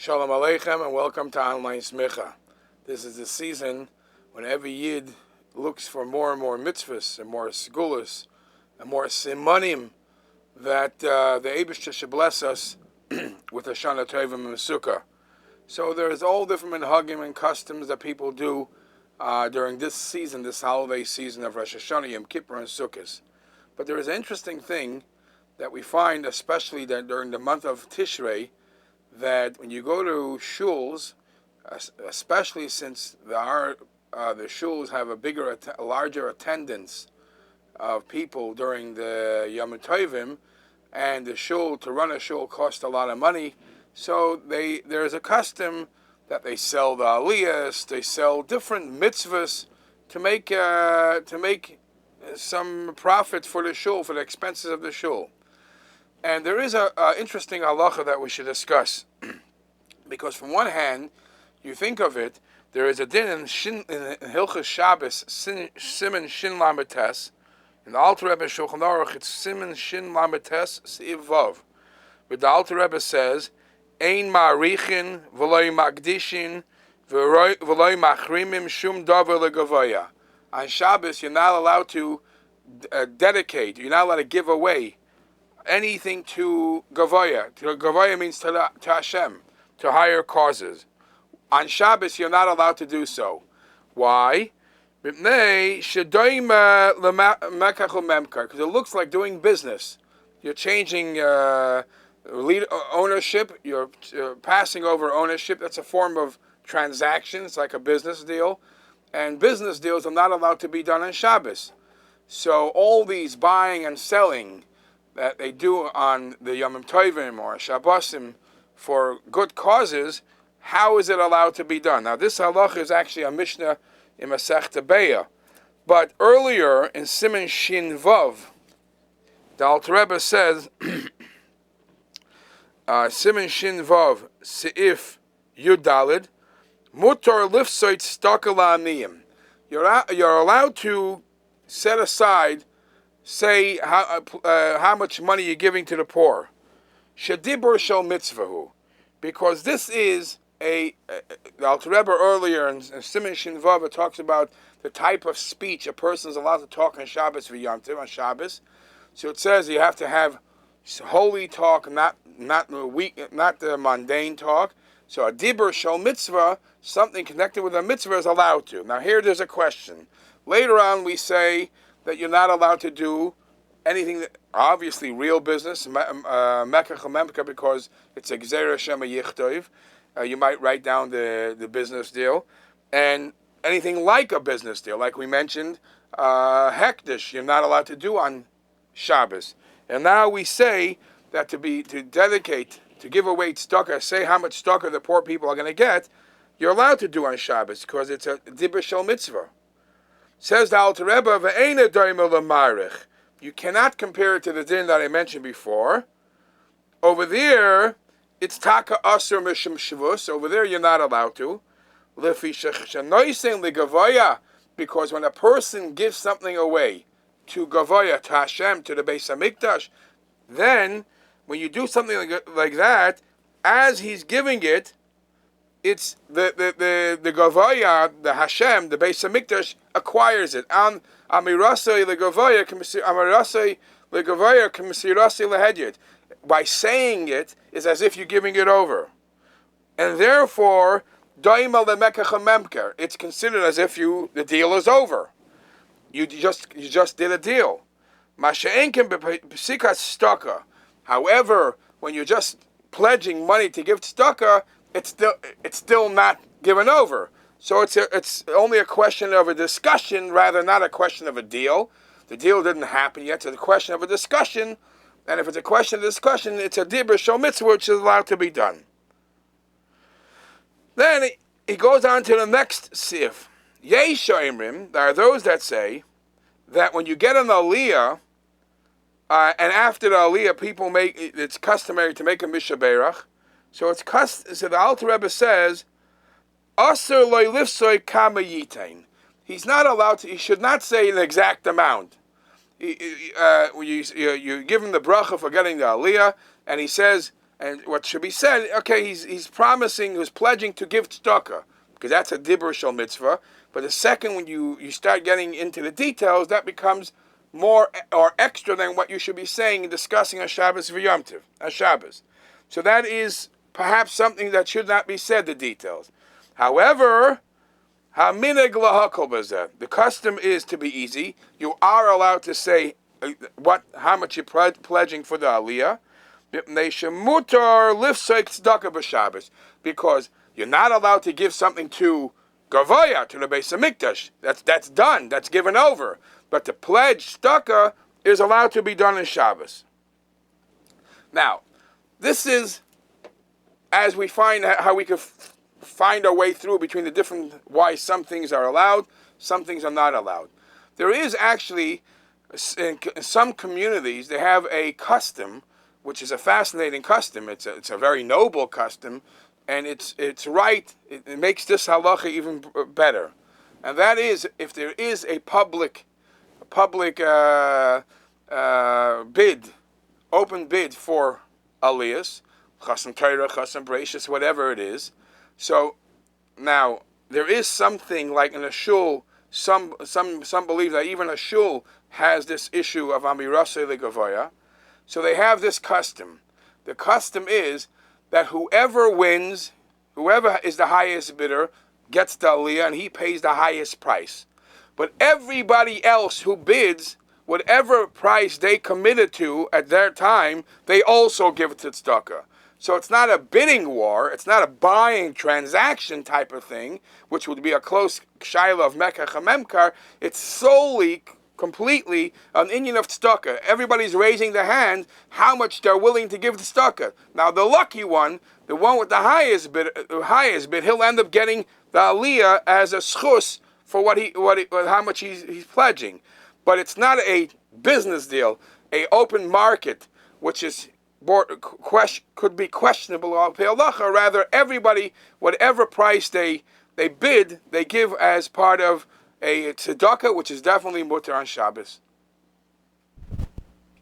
Shalom Aleichem and welcome to Online Smicha. This is the season when every Yid looks for more and more mitzvos and more segulas and more simanim that the Eibishter should bless us with a Shana Tovim and Sukkah. So there's all different minhagim and customs that people do during this season, this holiday season of Rosh Hashanah, Yom Kippur, and Sukkot. But there is an interesting thing that we find, especially that during the month of Tishrei, that when you go to shuls, especially since the shuls have a larger attendance of people during the Yom Tovim, and to run a shul costs a lot of money, so there's a custom that they sell the aliyahs, they sell different mitzvahs to make some profit for the shul, for the expenses of the shul. And there is a interesting halacha that we should discuss, because from one hand, you think of it, there is a din in Hilchos Shabbos, Siman Shin Lametes, in the Alter Rebbe Shulchan Aruch, it's Siman Shin Lametes Seiv Vav. But the Alter Rebbe says, Ein ma'arichin v'loy makdishin v'loy machrimim shum davar legavoya. On Shabbos, you're not allowed to dedicate, you're not allowed to give away anything to Gavoya. Gavoya means to Hashem, to higher causes. On Shabbos, you're not allowed to do so. Why? Because it looks like doing business. You're changing ownership, you're passing over ownership. That's a form of transaction. It's like a business deal. And business deals are not allowed to be done on Shabbos. So all these buying and selling that they do on the Yom Tovim or Shabbosim for good causes, how is it allowed to be done? Now this halacha is actually a Mishnah in Masechta Beya, but earlier in Siman Shin Vav, the Alter Rebbe says, Siman Shin Vav Seif Yud Dalid, Mutar Lifsoit Stakala Aniyim. You're allowed to set aside, say how much money you're giving to the poor. Shadibur shel mitzvahu, because this is the Alter Rebbe earlier in Siman Shin Vav talks about the type of speech a person is allowed to talk on Shabbos v'Yom Tov on Shabbos. So it says you have to have holy talk, not the mundane talk. So a dibur shel mitzvah, something connected with a mitzvah, is allowed to. Now here there's a question. Later on we say that you're not allowed to do anything that, obviously real business, because it's a gzeira shema yichtov. You might write down the business deal, and anything like a business deal, like we mentioned, hekdesh, you're not allowed to do on Shabbos. And now we say that to dedicate, to give away tzedakah, say how much tzedakah the poor people are going to get, you're allowed to do on Shabbos because it's a dibur shel mitzvah. Says the Alter Rebbe, "Ve'eina doimel l'marich." You cannot compare it to the din that I mentioned before. Over there, it's taka asur mishum shvus. Over there, you're not allowed to. Lefi shenoisen legavoya, because when a person gives something away to gavoya, to Hashem, to the Beis Hamikdash, then when you do something like that, as he's giving it, it's the gavoya, the Hashem, the Beis Hamikdash acquires it. Amirasei legavoya amirasei legavoya k'misirasei lehedyet. By saying it is as if you're giving it over, and therefore daima lemekach memker. It's considered as if the deal is over. You just did a deal. Masha'enkim b'pesikas staka. However, when you're just pledging money to give tzedakah, it's still not given over. So it's only a question of a discussion, rather not a question of a deal. The deal didn't happen yet. It's a question of a discussion, and if it's a question of discussion, it's a dibur shel mitzvah, which is allowed to be done. Then he goes on to the next sif. Yesh oimrim, there are those that say that when you get an aliyah, and after the aliyah, it's customary to make a mishaberach. So so the Alter Rebbe says, Asur loy lifsoy kama yitain. He's not allowed to. He should not say an exact amount. You give him the bracha for getting the aliyah, and he says, And what should be said, okay, he's promising, he's pledging to give tzedakah, because that's a dibur shel mitzvah. But the second, when you start getting into the details, that becomes more or extra than what you should be saying and discussing on Shabbos v'Yom Tov, on Shabbos. So that is perhaps something that should not be said, the details. However, the custom is to be easy. You are allowed to say how much you're pledging for the aliyah, because you're not allowed to give something to Gavoya, to the Beis Hamikdash. That's done. That's given over. But the pledge tzedakah is allowed to be done in Shabbos. Now, this is as we find how we could find our way through between the different why some things are allowed, some things are not allowed. There is actually in some communities they have a custom, which is a fascinating custom. It's a very noble custom, and it's right. It makes this halacha even better, and that is if there is a public bid, open bid for aliyahs, chasam Torah, chasam Bereishis, whatever it is. So now there is something like in a shul. Some believe that even a shul has this issue of amirasei legavoya. So they have this custom. The custom is that whoever wins, whoever is the highest bidder, gets the aliyah and he pays the highest price. But everybody else who bids, whatever price they committed to at their time, they also give it to tzedakah. So it's not a bidding war, it's not a buying transaction type of thing, which would be a close shaila of mekach hamemkar. It's solely, completely an inyan of tzedakah. Everybody's raising their hand how much they're willing to give to tzedakah. Now the lucky one, the one with the highest bid, he'll end up getting the aliyah as a schus for how much he's pledging. But it's not a business deal, a open market, which is could be questionable al pi halacha. Rather, everybody, whatever price they bid, they give as part of a tzedakah, which is definitely mutar on Shabbos.